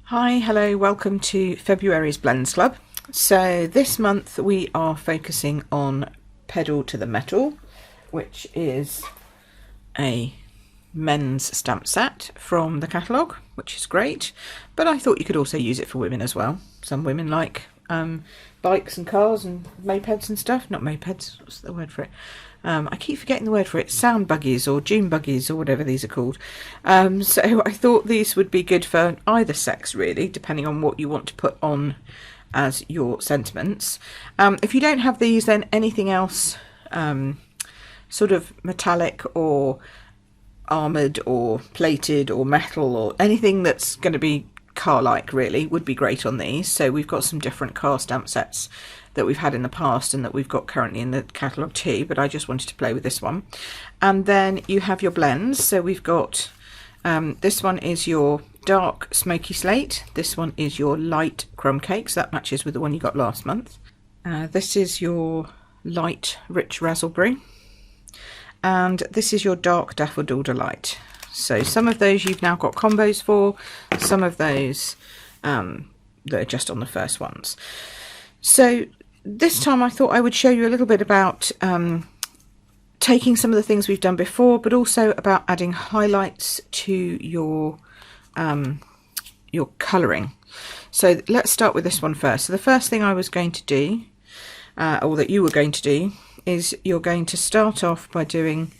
Hi, hello, welcome to February's Blends Club. So this month we are focusing on Pedal to the Metal, which is a men's stamp set from the catalogue, which is great, but I thought you could also use it for women as well. Some women like bikes and cars and mopeds and stuff. Not mopeds, what's the word for it? I keep forgetting the word for it. Sound buggies or dune buggies or whatever these are called. So I thought these would be good for either sex really, depending on what you want to put on as your sentiments. If you don't have these, then anything else sort of metallic or armoured or plated or metal or anything that's going to be car-like really would be great on these. So we've got some different car stamp sets that we've had in the past and that we've got currently in the catalogue too, but I just wanted to play with this one. And then you have your blends. So we've got this one is your dark smoky slate, this one is your light crumb cake, so that matches with the one you got last month. This is your light rich raspberry, and this is your dark daffodil delight. So some of those you've now got combos for, some of those that are just on the first ones. So this time I thought I would show you a little bit about taking some of the things we've done before, but also about adding highlights to your colouring. So let's start with this one first. So the first thing I was going to do, or that you were going to do, is you're going to start off by doing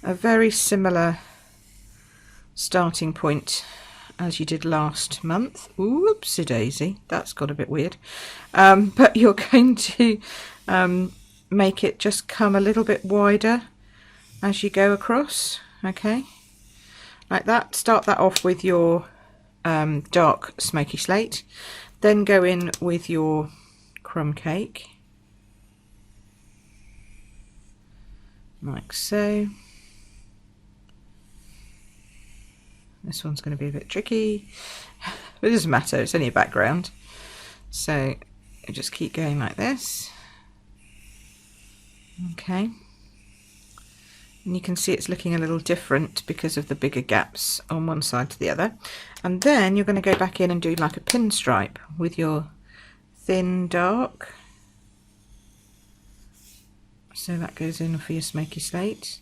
a very similar starting point as you did last month. Whoopsie daisy, that's got a bit weird. But you're going to make it just come a little bit wider as you go across, okay, like that. Start that off with your dark smoky slate, then go in with your crumb cake, like so. This one's going to be a bit tricky, but it doesn't matter, it's only a background. So you just keep going like this, okay, and you can see it's looking a little different because of the bigger gaps on one side to the other. And then you're going to go back in and do like a pinstripe with your thin dark, so that goes in for your smoky slate.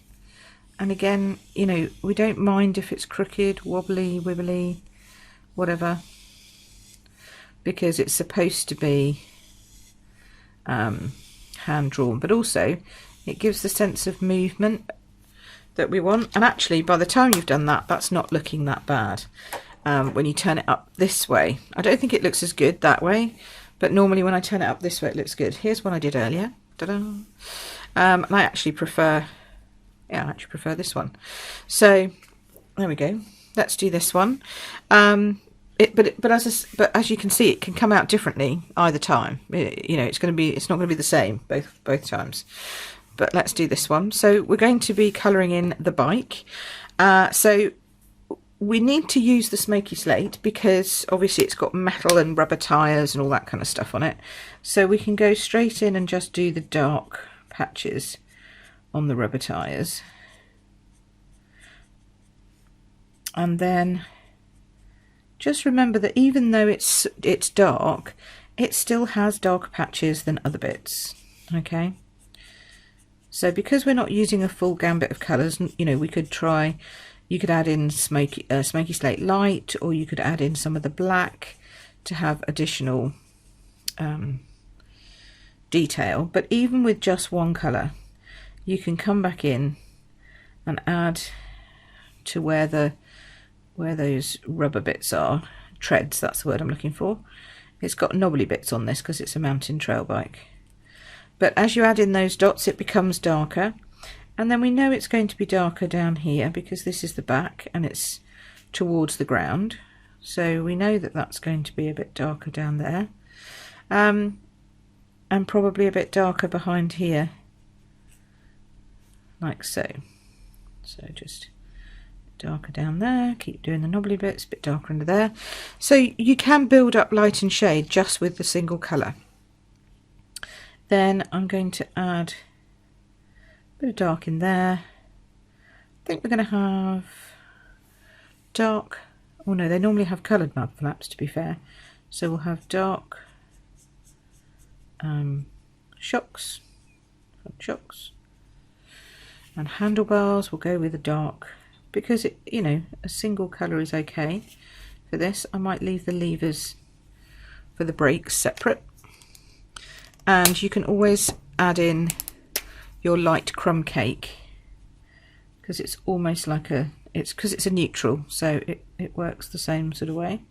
And again, you know, we don't mind if it's crooked, wobbly, wibbly, whatever, because it's supposed to be hand drawn, but also it gives the sense of movement that we want. And actually by the time you've done that, that's not looking that bad. When you turn it up this way, I don't think it looks as good that way, but normally when I turn it up this way it looks good. Here's one I did earlier. Ta-da! And I actually prefer this one. So there we go. Let's do this one. But as you can see, it can come out differently either time. You know, it's not going to be the same both times. But let's do this one. So we're going to be colouring in the bike. So we need to use the smoky slate because obviously it's got metal and rubber tyres and all that kind of stuff on it. So we can go straight in and just do the dark patches on the rubber tyres, and then just remember that even though it's dark, it still has darker patches than other bits, okay. So because we're not using a full gambit of colours, you know, you could add in smoky slate light, or you could add in some of the black to have additional detail. But even with just one colour, you can come back in and add to where those rubber bits are, treads, that's the word I'm looking for. It's got knobbly bits on this because it's a mountain trail bike. But as you add in those dots, it becomes darker, and then we know it's going to be darker down here because this is the back and it's towards the ground. So we know that that's going to be a bit darker down there, and probably a bit darker behind here, like so. So just darker down there, keep doing the knobbly bits, a bit darker under there. So you can build up light and shade just with the single colour. Then I'm going to add a bit of dark in there. I think we're going to have dark Oh no, they normally have coloured mud flaps, to be fair. So we'll have dark shocks, and handlebars will go with a dark, because it, you know, a single colour is okay. For this, I might leave the levers for the brakes separate, and you can always add in your light crumb cake, because it's almost like a, because it's a neutral, so it works the same sort of way.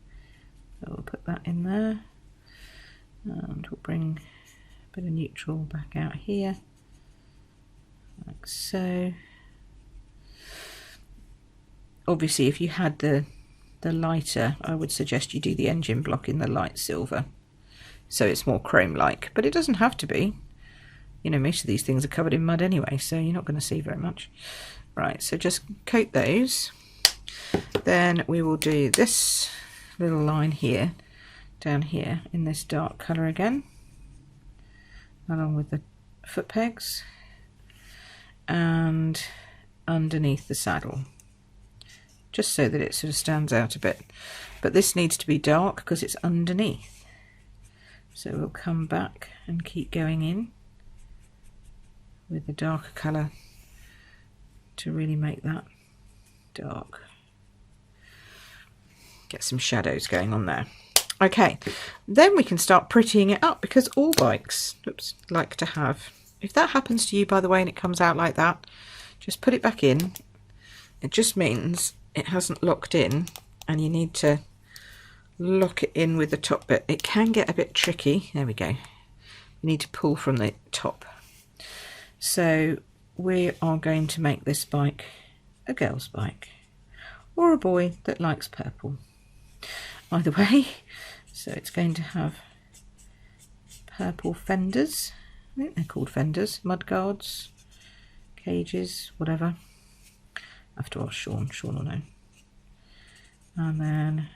So we'll put that in there, and we'll bring a bit of neutral back out here, like so. Obviously, if you had the lighter, I would suggest you do the engine block in the light silver, so it's more chrome-like, but it doesn't have to be. You know, most of these things are covered in mud anyway, so you're not going to see very much. Right, so just coat those. Then we will do this little line here, down here, in this dark colour again, along with the foot pegs, and underneath the saddle, just so that it sort of stands out a bit. But this needs to be dark because it's underneath. So we'll come back and keep going in with the darker colour to really make that dark. Get some shadows going on there. Okay, then we can start prettying it up, because all bikes, oops, like to have, if that happens to you, by the way, and it comes out like that, just put it back in. It just means it hasn't locked in, and you need to lock it in with the top bit. It can get a bit tricky. There we go. You need to pull from the top. So we are going to make this bike a girl's bike, or a boy that likes purple. Either way. So it's going to have purple fenders. I think they're called fenders, mud guards, cages, whatever. I have to ask Sean. Sean will know. And then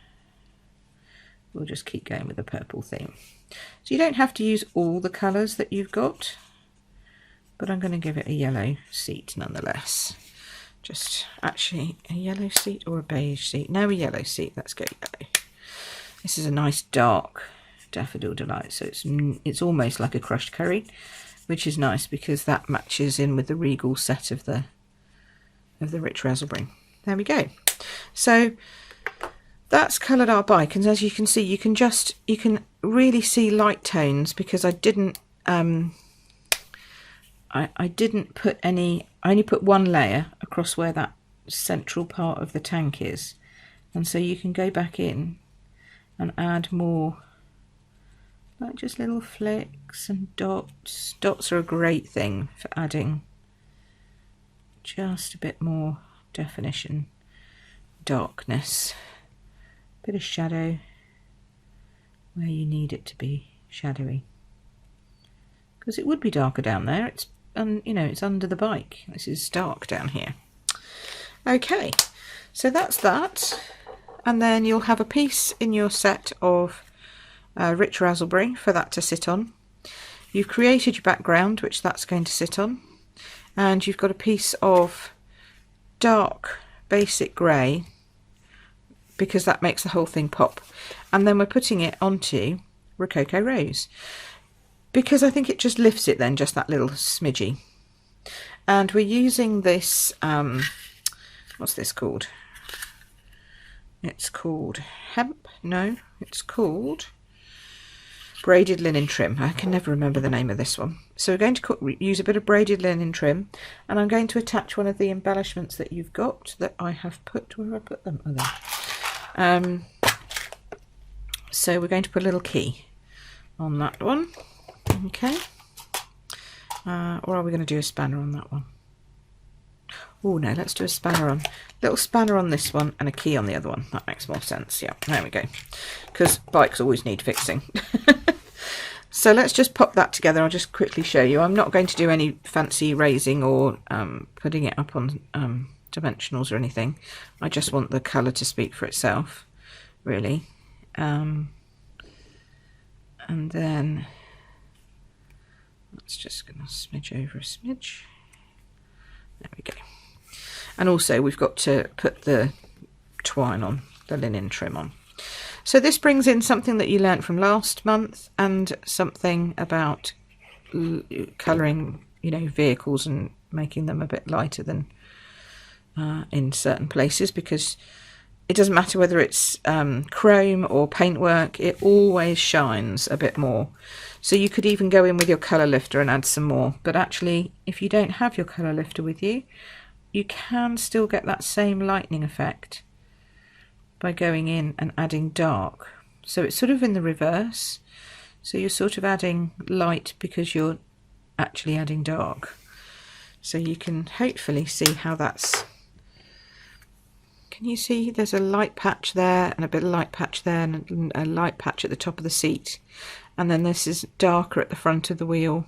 we'll just keep going with the purple theme. So you don't have to use all the colours that you've got, but I'm going to give it a yellow seat nonetheless. Just actually a yellow seat or a beige seat? No, a yellow seat. Let's go yellow. This is a nice dark Daffodil Delight, so it's almost like a crushed curry, which is nice because that matches in with the regal set of the rich raspberry. There we go. So that's coloured our bike, and as you can see, you can really see light tones, because I didn't I didn't put any, I only put one layer across where that central part of the tank is, and so you can go back in and add more, like just little flecks and dots. Dots are a great thing for adding just a bit more definition, darkness, bit of shadow where you need it to be shadowy, because it would be darker down there. It's you know, it's under the bike. This is dark down here. Okay, so that's that, and then you'll have a piece in your set of rich raspberry for that to sit on. You've created your background, which that's going to sit on, and you've got a piece of dark basic grey, because that makes the whole thing pop. And then we're putting it onto Rococo Rose, because I think it just lifts it then, just that little smidgy. And we're using this, what's this called? It's called hemp? No, it's called braided linen trim. I can never remember the name of this one. So we're going to use a bit of braided linen trim, and I'm going to attach one of the embellishments that you've got that I have put, where have I put them? Oh, there. So we're going to put a little key on that one. Okay, or are we going to do a spanner on that one? Oh no, let's do a spanner on, little spanner on this one and a key on the other one. That makes more sense. Yeah, there we go, because bikes always need fixing. So let's just pop that together. I'll just quickly show you. I'm not going to do any fancy raising or putting it up on dimensionals or anything. I just want the colour to speak for itself, really. And then that's just going to smidge over a smidge. There we go. And also we've got to put the twine on the linen trim on. So this brings in something that you learnt from last month, and something about colouring, you know, vehicles and making them a bit lighter than in certain places, because it doesn't matter whether it's chrome or paintwork, it always shines a bit more. So you could even go in with your colour lifter and add some more, but actually if you don't have your colour lifter with you, you can still get that same lightening effect by going in and adding dark. So it's sort of in the reverse. So you're sort of adding light because you're actually adding dark. So you can hopefully see how that's... Can you see there's a light patch there and a bit of light patch there and a light patch at the top of the seat. And then this is darker at the front of the wheel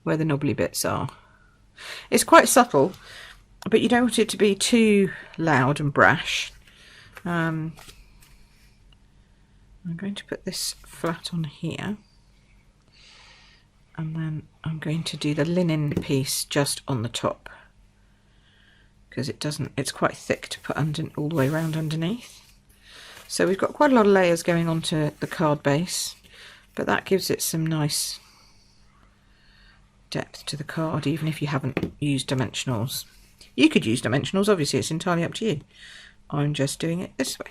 where the knobbly bits are. It's quite subtle, but you don't want it to be too loud and brash. I'm going to put this flat on here, and then I'm going to do the linen piece just on the top, because it's quite thick to put all the way around underneath. So we've got quite a lot of layers going onto the card base, but that gives it some nice depth to the card, even if you haven't used dimensionals. You could use dimensionals, obviously, it's entirely up to you. I'm just doing it this way.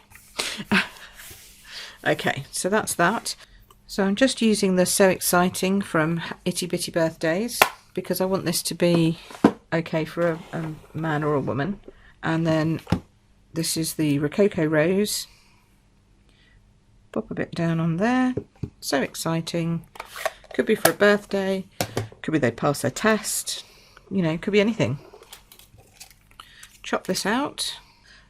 Okay, so that's that. So I'm just using the So Exciting from Itty Bitty Birthdays, because I want this to be okay for a man or a woman. And then this is the Rococo Rose. Pop a bit down on there. So Exciting. Could be for a birthday. Could be they pass their test. You know, could be anything. Chop this out.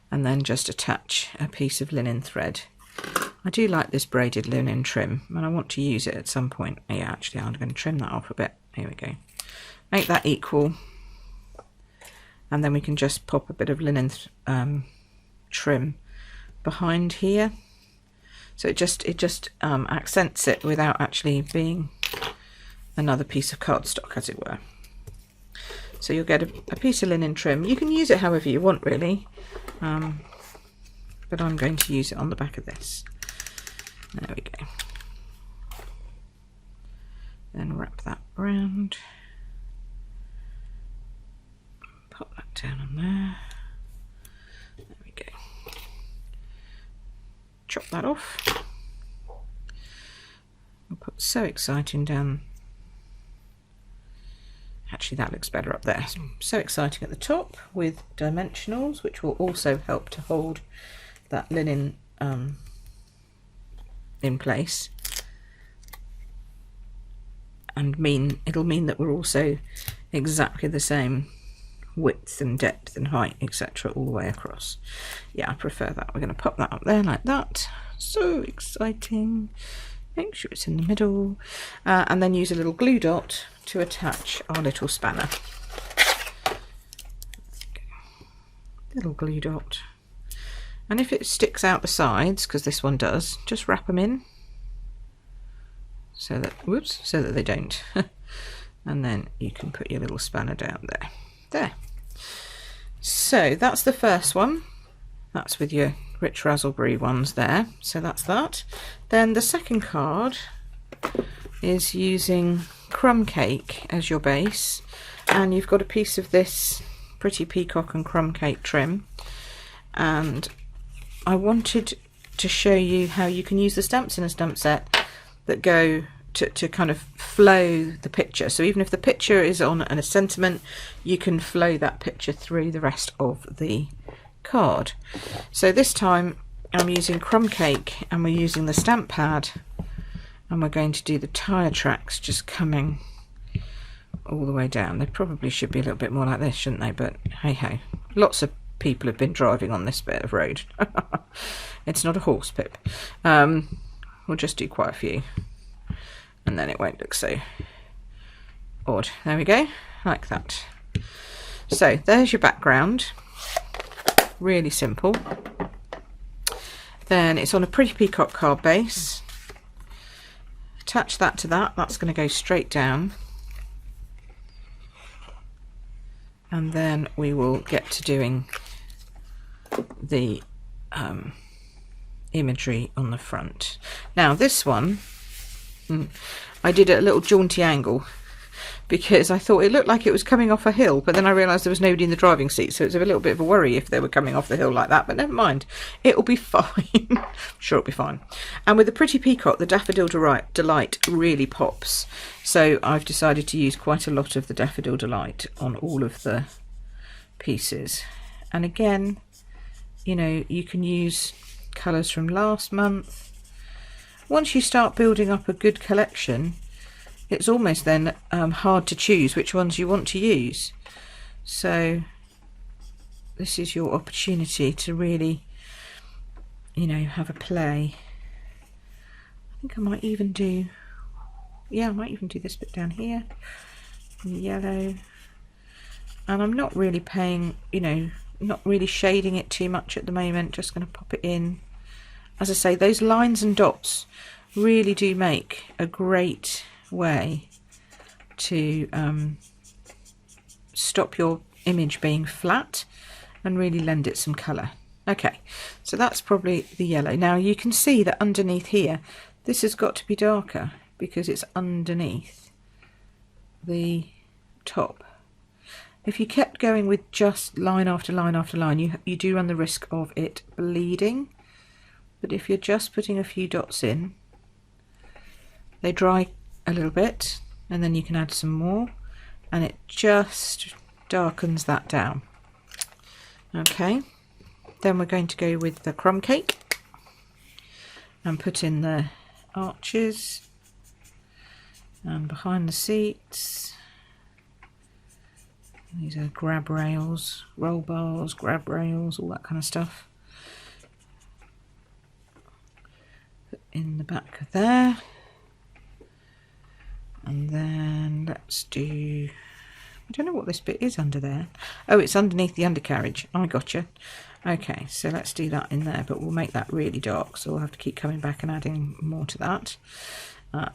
And then just attach a piece of linen thread. I do like this braided linen trim, and I want to use it at some point. Yeah, actually I'm going to trim that off a bit. Here we go. Make that equal, and then we can just pop a bit of linen trim behind here, so it just accents it without actually being another piece of cardstock, as it were. So you'll get a piece of linen trim. You can use it however you want, really. But I'm going to use it on the back of this. There we go. Then wrap that round. Pop that down on there. There we go. Chop that off. We'll put So Exciting down. Actually, that looks better up there. So Exciting at the top with dimensionals, which will also help to hold that linen in place, and it'll mean that we're also exactly the same width and depth and height, etc., all the way across. Yeah, I prefer that. We're going to pop that up there like that. So Exciting. Make sure it's in the middle, and then use a little glue dot to attach our little spanner. Little glue dot, and if it sticks out the sides, because this one does, just wrap them in so that they don't. And then you can put your little spanner down there. So that's the first one. That's with your Rich Razzleberry ones there. So that's that. Then the second card is using crumb cake as your base, and you've got a piece of this pretty peacock and crumb cake trim, and I wanted to show you how you can use the stamps in a stamp set that go to kind of flow the picture. So even if the picture is on a sentiment, you can flow that picture through the rest of the card. So this time I'm using crumb cake, and we're using the stamp pad, and we're going to do the tyre tracks just coming all the way down. They probably should be a little bit more like this, shouldn't they? But hey ho, lots of people have been driving on this bit of road. It's not a horse, Pip. We'll just do quite a few, and then it won't look so odd. There we go, like that. So there's your background. Really simple. Then it's on a pretty peacock card base. Attach that to that. That's going to go straight down. And then we will get to doing the imagery on the front. Now this one, I did at a little jaunty angle because I thought it looked like it was coming off a hill, but then I realised there was nobody in the driving seat, so it's a little bit of a worry if they were coming off the hill like that, but never mind, it'll be fine. I'm sure it'll be fine. And with the Pretty Peacock, the Daffodil Delight really pops, so I've decided to use quite a lot of the Daffodil Delight on all of the pieces. And again, you know, you can use colours from last month. Once you start building up a good collection, it's almost then hard to choose which ones you want to use. So this is your opportunity to really, you know, have a play. I think I might even do, yeah, I might even do this bit down here, yellow. And I'm not really paying, you know, not really shading it too much at the moment, just going to pop it in. As I say, those lines and dots really do make a great way to stop your image being flat and really lend it some colour. Okay, so that's probably the yellow. Now you can see that underneath here, this has got to be darker because it's underneath the top. If you kept going with just line after line after line, you do run the risk of it bleeding. But if you're just putting a few dots in, they dry a little bit, and then you can add some more, and it just darkens that down. Okay, then we're going to go with the crumb cake and put in the arches and behind the seats. These are grab rails, roll bars, grab rails, all that kind of stuff. Put in the back of there. And then let's do, I don't know what this bit is under there. Oh, it's underneath the undercarriage. I gotcha. Okay, so let's do that in there, but we'll make that really dark, so we'll have to keep coming back and adding more to that.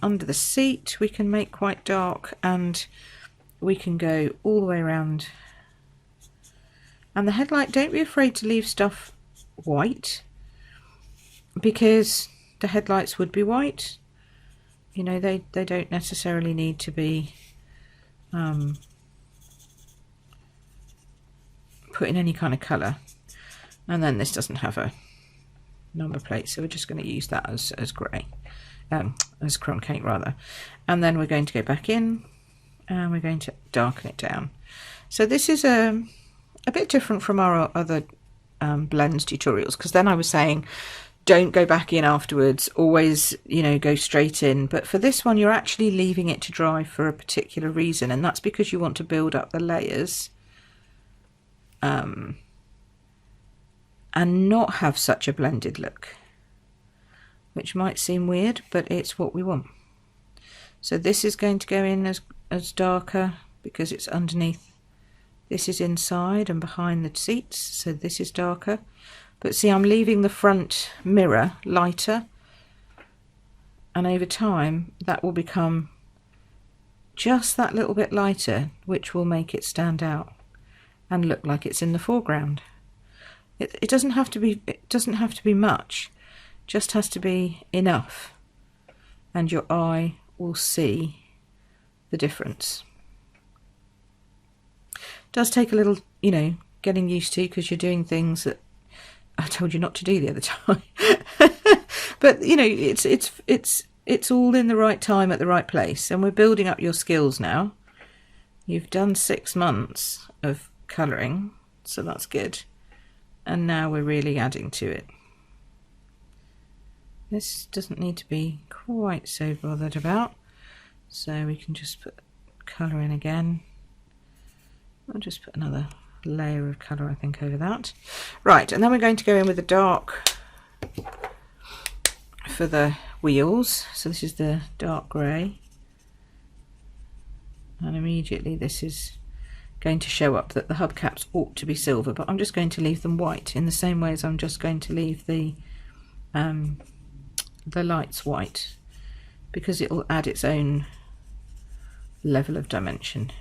Under the seat we can make quite dark, and we can go all the way around. And the headlight, don't be afraid to leave stuff white, because the headlights would be white. You know, they don't necessarily need to be put in any kind of colour. And then this doesn't have a number plate, so we're just going to use that as grey, as crumb cake rather. And then we're going to go back in and we're going to darken it down. So this is a bit different from our other blends tutorials, because then I was saying don't go back in afterwards, always, you know, go straight in. But for this one, you're actually leaving it to dry for a particular reason, and that's because you want to build up the layers and not have such a blended look, which might seem weird, but it's what we want. So this is going to go in as darker because it's underneath. This is inside and behind the seats, so this is darker. But see, I'm leaving the front mirror lighter, and over time that will become just that little bit lighter, which will make it stand out and look like it's in the foreground. It doesn't have to be. It doesn't have to be much. Just has to be enough, and your eye will see the difference. It does take a little, you know, getting used to, because you're doing things that I told you not to do the other time. But you know, it's all in the right time at the right place, and we're building up your skills now. You've done 6 months of colouring, so that's good, and now we're really adding to it. This doesn't need to be quite so bothered about, so we can just put colour in again. I'll just put another layer of colour, I think, over that. Right, and then we're going to go in with the dark for the wheels. So this is the dark grey, and immediately this is going to show up that the hubcaps ought to be silver, but I'm just going to leave them white in the same way as I'm just going to leave the lights white, because it will add its own level of dimension.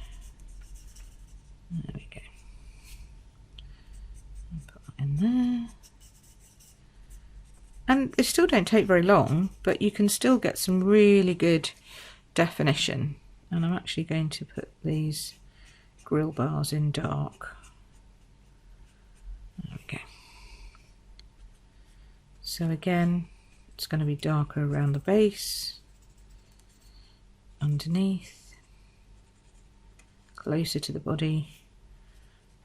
There we go. Put that in there. And they still don't take very long, but you can still get some really good definition. And I'm actually going to put these grill bars in dark. There we go. So again, it's going to be darker around the base, underneath, closer to the body,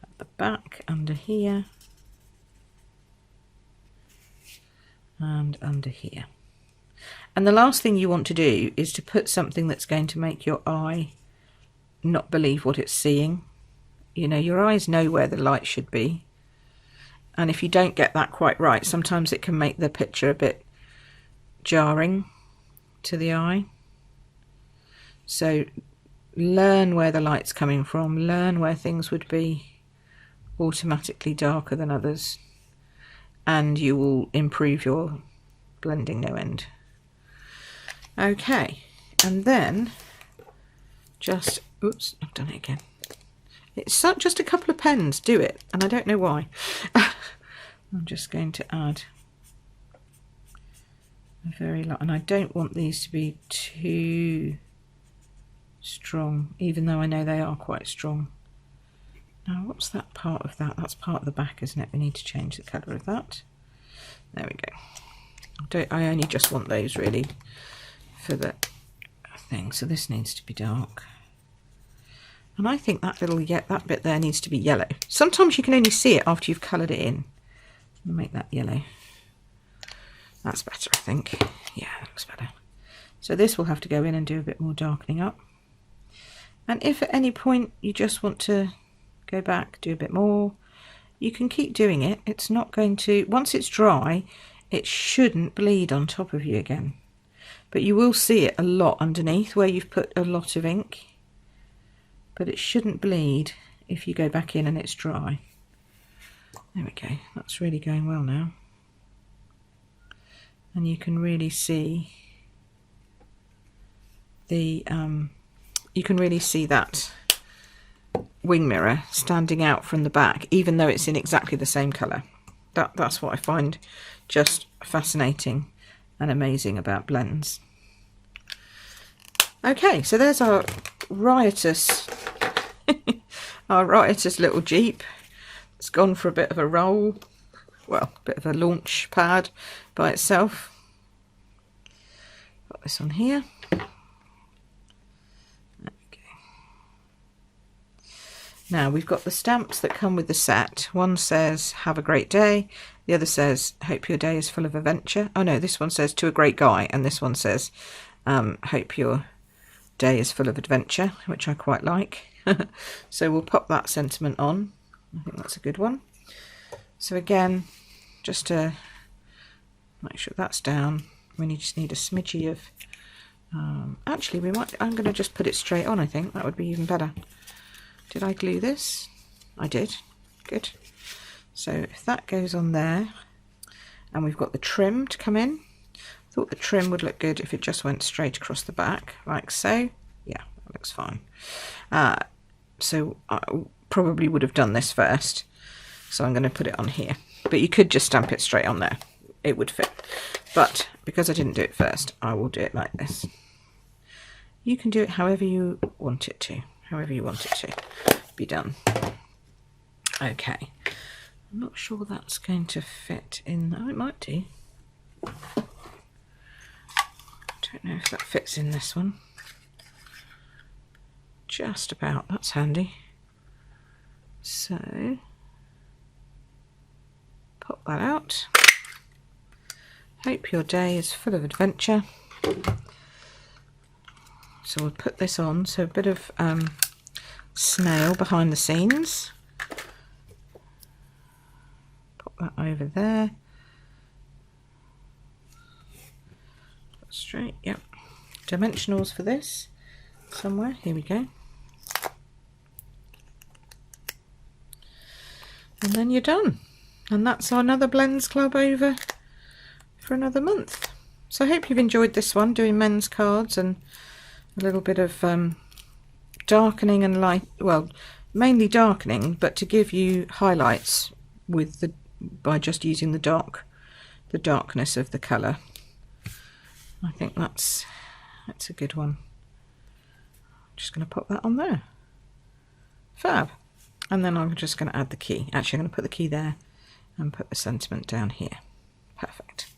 at the back, under here, and under here. And the last thing you want to do is to put something that's going to make your eye not believe what it's seeing. You know, your eyes know where the light should be, and if you don't get that quite right, sometimes it can make the picture a bit jarring to the eye. So learn where the light's coming from, learn where things would be automatically darker than others, and you will improve your blending no end. Okay, and then just, oops, I've done it again. It's just a couple of pens do it, and I don't know why. I'm just going to add a very lot, and I don't want these to be too strong, even though I know they are quite strong. Now, what's that part of that? That's part of the back, isn't it? We need to change the colour of that. There we go. I only just want those really for the thing, so this needs to be dark. And I think that that bit there needs to be yellow. Sometimes you can only see it after you've coloured it in. Make that yellow. That's better, I think. Yeah, that looks better. So this will have to go in and do a bit more darkening up. And if at any point you just want to go back, do a bit more, you can keep doing it. It's not going to, once it's dry, it shouldn't bleed on top of you again. But you will see it a lot underneath where you've put a lot of ink. But it shouldn't bleed if you go back in and it's dry. There we go, that's really going well now. And you can really see the that wing mirror standing out from the back, even though it's in exactly the same colour. That's what I find just fascinating and amazing about blends. Okay, so there's our riotous little Jeep. It's gone for a bit of a roll, well, a bit of a launch pad by itself. Got this on here. There we go. Now we've got the stamps that come with the set. One says, have a great day. The other says, hope your day is full of adventure. Oh no, this one says, to a great guy. And this one says, hope your day is full of adventure, which I quite like. So we'll pop that sentiment on. I think that's a good one. So again, just to make sure that's down, we just need a smidgy of, actually I'm going to just put it straight on. I think that would be even better. Did I glue this? I did. Good. So if that goes on there, and we've got the trim to come in. I thought the trim would look good if it just went straight across the back, like so. Yeah, that looks fine. So I probably would have done this first, so I'm going to put it on here. But you could just stamp it straight on there. It would fit. But because I didn't do it first, I will do it like this. You can do it however you want it to. However you want it to be done. Okay. I'm not sure that's going to fit in. Oh, it might do. Don't know if that fits in this one. Just about. That's handy. So pop that out. Hope your day is full of adventure. So we'll put this on. So a bit of snail behind the scenes. Pop that over there. Put straight. Yep. Dimensionals for this somewhere. Here we go. And then you're done. And that's our Another Blends Club over for another month. So I hope you've enjoyed this one, doing men's cards and a little bit of darkening and light, well, mainly darkening, but to give you highlights with by just using the dark the darkness of the colour. I think that's a good one. Just going to pop that on there. Fab. And then I'm just going to add the key. Actually, I'm going to put the key there and put the sentiment down here. Perfect.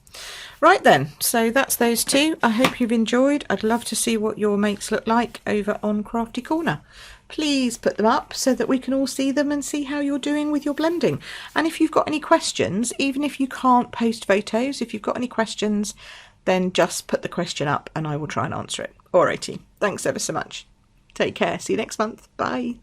Right then, so that's those two. I hope you've enjoyed. I'd love to see what your makes look like over on Crafty Corner. Please put them up so that we can all see them and see how you're doing with your blending. And if you've got any questions, even if you can't post photos, if you've got any questions, then just put the question up and I will try and answer it. Alrighty, thanks ever so much. Take care, see you next month. Bye.